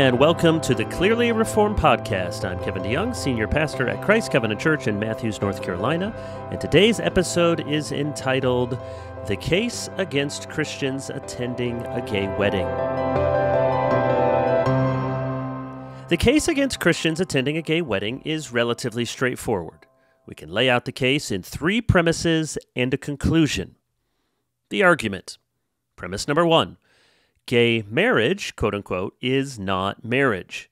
and welcome to the Clearly Reformed Podcast. I'm Kevin DeYoung, Senior Pastor at Christ Covenant Church in Matthews, North Carolina, and today's episode is entitled, The Case Against Christians Attending a Gay Wedding. The case against Christians attending a gay wedding is relatively straightforward. We can lay out the case in three premises and a conclusion. The argument. Premise number one. Gay marriage, quote-unquote, is not marriage.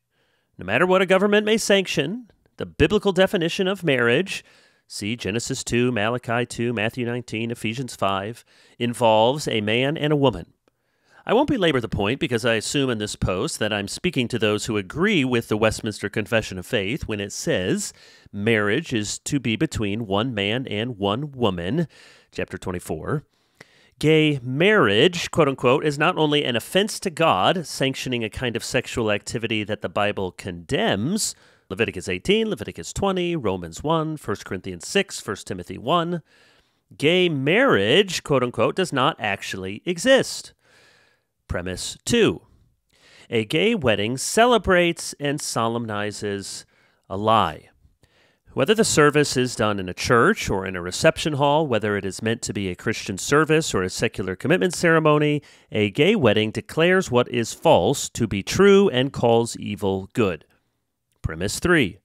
No matter what a government may sanction, the biblical definition of marriage, see Genesis 2, Malachi 2, Matthew 19, Ephesians 5, involves a man and a woman. I won't belabor the point because I assume in this post that I'm speaking to those who agree with the Westminster Confession of Faith when it says marriage is to be between one man and one woman, chapter 24. Gay marriage, quote-unquote, is not only an offense to God, sanctioning a kind of sexual activity that the Bible condemns, Leviticus 18, Leviticus 20, Romans 1, 1 Corinthians 6, 1 Timothy 1. Gay marriage, quote-unquote, does not actually exist. Premise 2. A gay wedding celebrates and solemnizes a lie. Whether the service is done in a church or in a reception hall, whether it is meant to be a Christian service or a secular commitment ceremony, a gay wedding declares what is false to be true and calls evil good. Premise 3.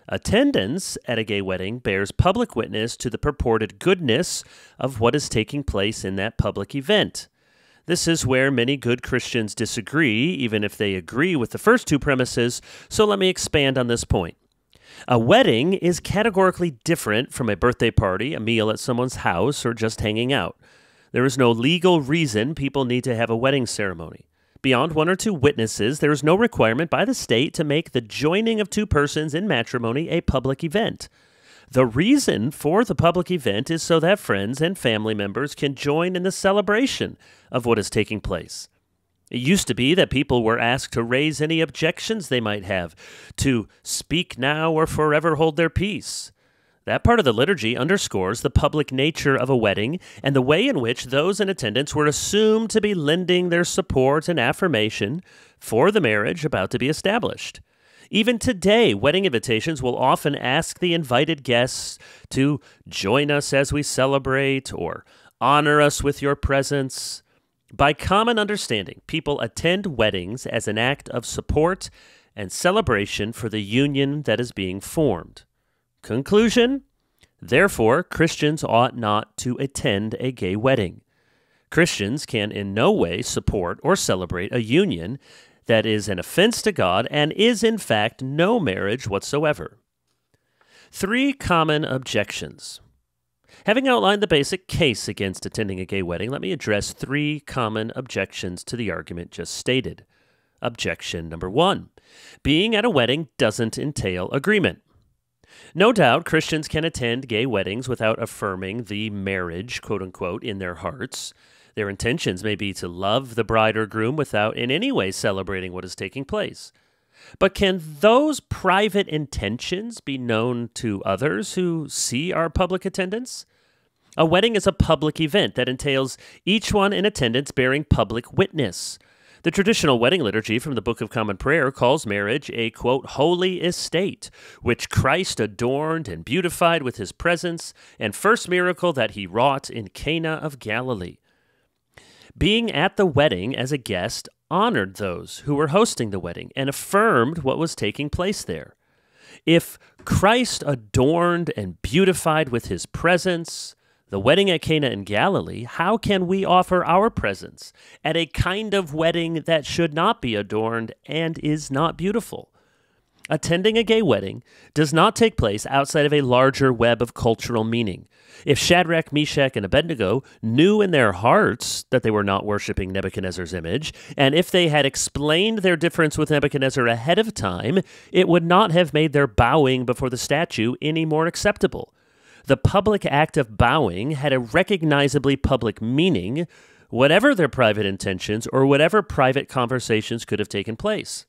Attendance at a gay wedding bears public witness to the purported goodness of what is taking place in that public event. This is where many good Christians disagree, even if they agree with the first two premises, so let me expand on this point. A wedding is categorically different from a birthday party, a meal at someone's house, or just hanging out. There is no legal reason people need to have a wedding ceremony. Beyond one or two witnesses, there is no requirement by the state to make the joining of two persons in matrimony a public event. The reason for the public event is so that friends and family members can join in the celebration of what is taking place. It used to be that people were asked to raise any objections they might have, to speak now or forever hold their peace. That part of the liturgy underscores the public nature of a wedding and the way in which those in attendance were assumed to be lending their support and affirmation for the marriage about to be established. Even today, wedding invitations will often ask the invited guests to join us as we celebrate or honor us with your presence. By common understanding, people attend weddings as an act of support and celebration for the union that is being formed. Conclusion: therefore, Christians ought not to attend a gay wedding. Christians can in no way support or celebrate a union that is an offense to God and is in fact no marriage whatsoever. Three common objections. Having outlined the basic case against attending a gay wedding, let me address three common objections to the argument just stated. Objection number one. Being at a wedding doesn't entail agreement. No doubt Christians can attend gay weddings without affirming the marriage, quote-unquote, in their hearts. Their intentions may be to love the bride or groom without in any way celebrating what is taking place. But can those private intentions be known to others who see our public attendance? A wedding is a public event that entails each one in attendance bearing public witness. The traditional wedding liturgy from the Book of Common Prayer calls marriage a, quote, holy estate, which Christ adorned and beautified with his presence, and first miracle that he wrought in Cana of Galilee. Being at the wedding as a guest honored those who were hosting the wedding and affirmed what was taking place there. If Christ adorned and beautified with his presence the wedding at Cana in Galilee, how can we offer our presence at a kind of wedding that should not be adorned and is not beautiful? Attending a gay wedding does not take place outside of a larger web of cultural meaning. If Shadrach, Meshach, and Abednego knew in their hearts that they were not worshiping Nebuchadnezzar's image, and if they had explained their difference with Nebuchadnezzar ahead of time, it would not have made their bowing before the statue any more acceptable. The public act of bowing had a recognizably public meaning, whatever their private intentions or whatever private conversations could have taken place.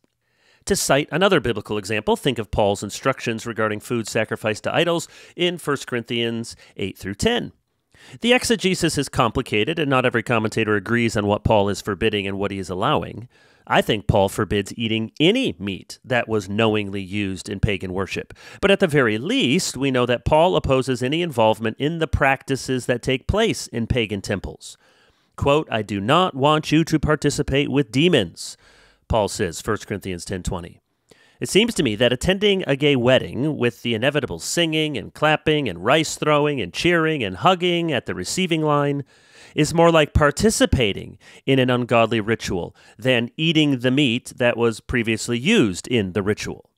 To cite another biblical example, think of Paul's instructions regarding food sacrificed to idols in 1 Corinthians 8 through 10. The exegesis is complicated, and not every commentator agrees on what Paul is forbidding and what he is allowing. I think Paul forbids eating any meat that was knowingly used in pagan worship. But at the very least, we know that Paul opposes any involvement in the practices that take place in pagan temples. Quote, I do not want you to participate with demons, Paul says, 1 Corinthians 10:20. It seems to me that attending a gay wedding with the inevitable singing and clapping and rice throwing and cheering and hugging at the receiving line is more like participating in an ungodly ritual than eating the meat that was previously used in the ritual.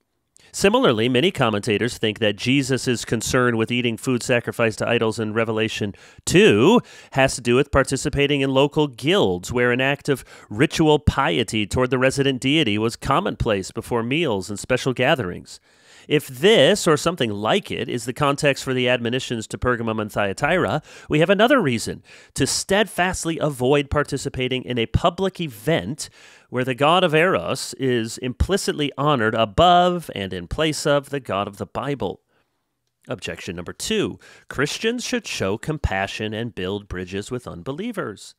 Similarly, many commentators think that Jesus' concern with eating food sacrificed to idols in Revelation 2 has to do with participating in local guilds where an act of ritual piety toward the resident deity was commonplace before meals and special gatherings. If this, or something like it, is the context for the admonitions to Pergamum and Thyatira, we have another reason to steadfastly avoid participating in a public event where the god of Eros is implicitly honored above and in place of the God of the Bible. Objection number 2, Christians should show compassion and build bridges with unbelievers.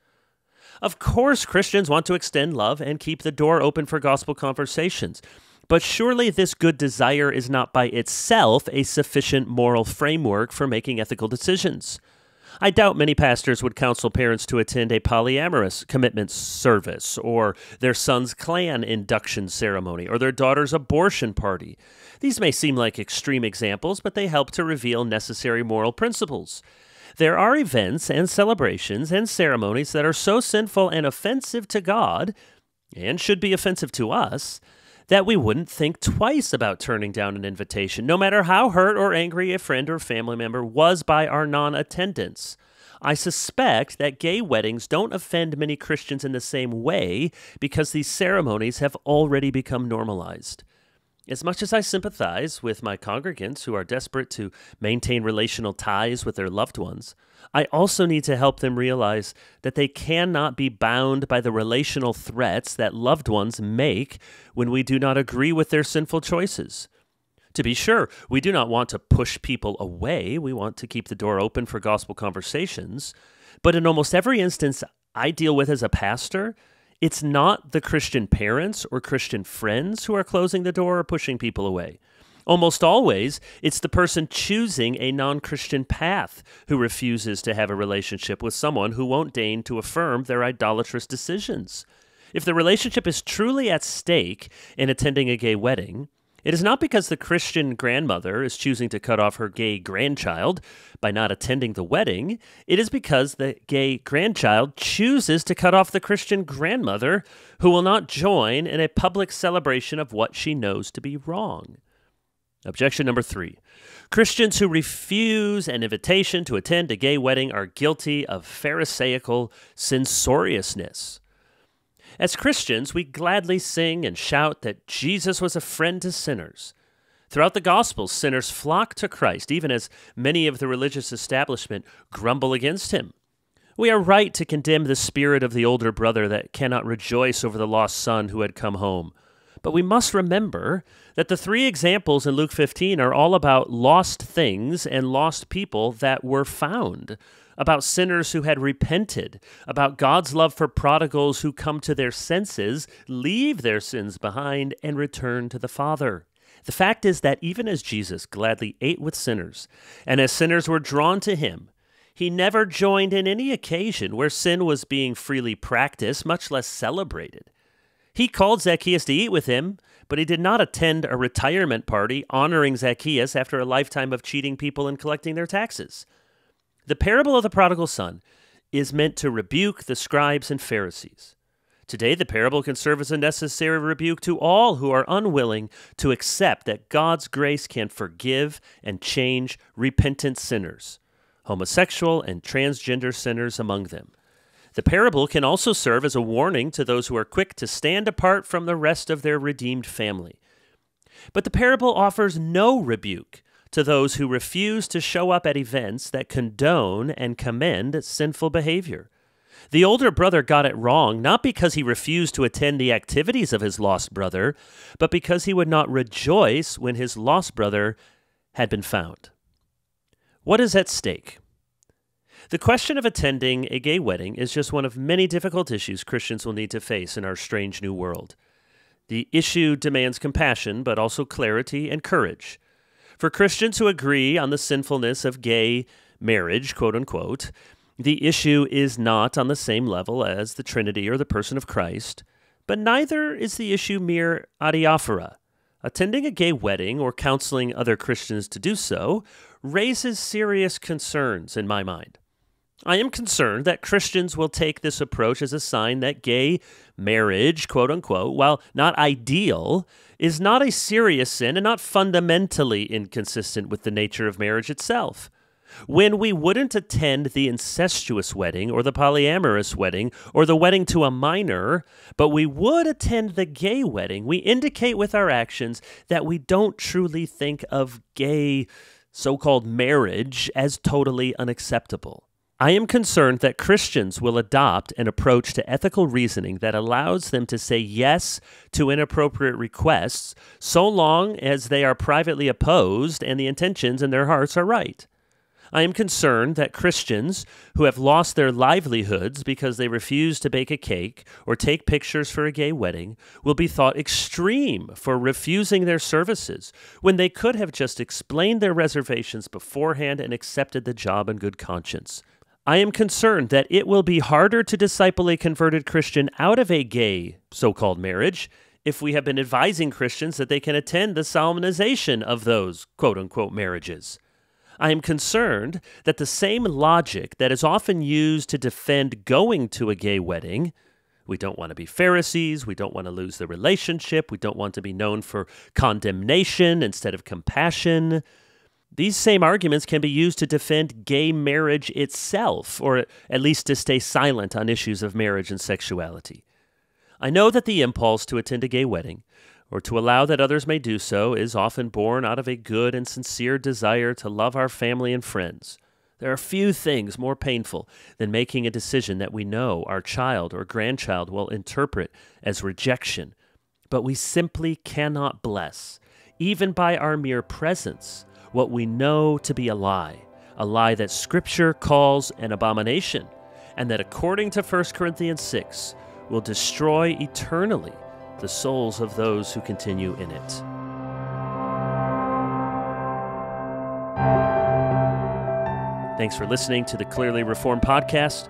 Of course, Christians want to extend love and keep the door open for gospel conversations. But surely this good desire is not by itself a sufficient moral framework for making ethical decisions. I doubt many pastors would counsel parents to attend a polyamorous commitment service, or their son's Klan induction ceremony, or their daughter's abortion party. These may seem like extreme examples, but they help to reveal necessary moral principles. There are events and celebrations and ceremonies that are so sinful and offensive to God, and should be offensive to us, that we wouldn't think twice about turning down an invitation, no matter how hurt or angry a friend or family member was by our non-attendance. I suspect that gay weddings don't offend many Christians in the same way because these ceremonies have already become normalized. As much as I sympathize with my congregants who are desperate to maintain relational ties with their loved ones, I also need to help them realize that they cannot be bound by the relational threats that loved ones make when we do not agree with their sinful choices. To be sure, we do not want to push people away. We want to keep the door open for gospel conversations. But in almost every instance I deal with as a pastor, it's not the Christian parents or Christian friends who are closing the door or pushing people away. Almost always, it's the person choosing a non-Christian path who refuses to have a relationship with someone who won't deign to affirm their idolatrous decisions. If the relationship is truly at stake in attending a gay wedding, it is not because the Christian grandmother is choosing to cut off her gay grandchild by not attending the wedding. It is because the gay grandchild chooses to cut off the Christian grandmother who will not join in a public celebration of what she knows to be wrong. Objection number 3. Christians who refuse an invitation to attend a gay wedding are guilty of pharisaical censoriousness. As Christians, we gladly sing and shout that Jesus was a friend to sinners. Throughout the Gospels, sinners flock to Christ, even as many of the religious establishment grumble against him. We are right to condemn the spirit of the older brother that cannot rejoice over the lost son who had come home. But we must remember that the 3 examples in Luke 15 are all about lost things and lost people that were found, about sinners who had repented, about God's love for prodigals who come to their senses, leave their sins behind, and return to the Father. The fact is that even as Jesus gladly ate with sinners, and as sinners were drawn to him, he never joined in any occasion where sin was being freely practiced, much less celebrated. He called Zacchaeus to eat with him, but he did not attend a retirement party honoring Zacchaeus after a lifetime of cheating people and collecting their taxes. The parable of the prodigal son is meant to rebuke the scribes and Pharisees. Today, the parable can serve as a necessary rebuke to all who are unwilling to accept that God's grace can forgive and change repentant sinners, homosexual and transgender sinners among them. The parable can also serve as a warning to those who are quick to stand apart from the rest of their redeemed family. But the parable offers no rebuke to those who refuse to show up at events that condone and commend sinful behavior. The older brother got it wrong, not because he refused to attend the activities of his lost brother, but because he would not rejoice when his lost brother had been found. What is at stake? The question of attending a gay wedding is just one of many difficult issues Christians will need to face in our strange new world. The issue demands compassion, but also clarity and courage. For Christians who agree on the sinfulness of gay marriage, quote unquote, the issue is not on the same level as the Trinity or the person of Christ, but neither is the issue mere adiaphora. Attending a gay wedding or counseling other Christians to do so raises serious concerns in my mind. I am concerned that Christians will take this approach as a sign that gay marriage, quote unquote, while not ideal, is not a serious sin and not fundamentally inconsistent with the nature of marriage itself. When we wouldn't attend the incestuous wedding or the polyamorous wedding or the wedding to a minor, but we would attend the gay wedding, we indicate with our actions that we don't truly think of gay so-called marriage as totally unacceptable. I am concerned that Christians will adopt an approach to ethical reasoning that allows them to say yes to inappropriate requests so long as they are privately opposed and the intentions in their hearts are right. I am concerned that Christians who have lost their livelihoods because they refuse to bake a cake or take pictures for a gay wedding will be thought extreme for refusing their services when they could have just explained their reservations beforehand and accepted the job in good conscience. I am concerned that it will be harder to disciple a converted Christian out of a gay so-called marriage if we have been advising Christians that they can attend the solemnization of those quote-unquote marriages. I am concerned that the same logic that is often used to defend going to a gay wedding — we don't want to be Pharisees, we don't want to lose the relationship, we don't want to be known for condemnation instead of compassion — these same arguments can be used to defend gay marriage itself, or at least to stay silent on issues of marriage and sexuality. I know that the impulse to attend a gay wedding, or to allow that others may do so, is often born out of a good and sincere desire to love our family and friends. There are few things more painful than making a decision that we know our child or grandchild will interpret as rejection, but we simply cannot bless, even by our mere presence, what we know to be a lie that Scripture calls an abomination, and that according to 1 Corinthians 6, will destroy eternally the souls of those who continue in it. Thanks for listening to the Clearly Reformed podcast.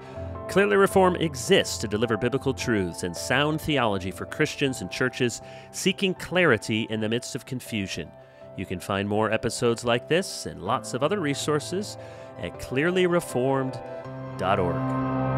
Clearly Reformed exists to deliver biblical truths and sound theology for Christians and churches seeking clarity in the midst of confusion. You can find more episodes like this and lots of other resources at clearlyreformed.org.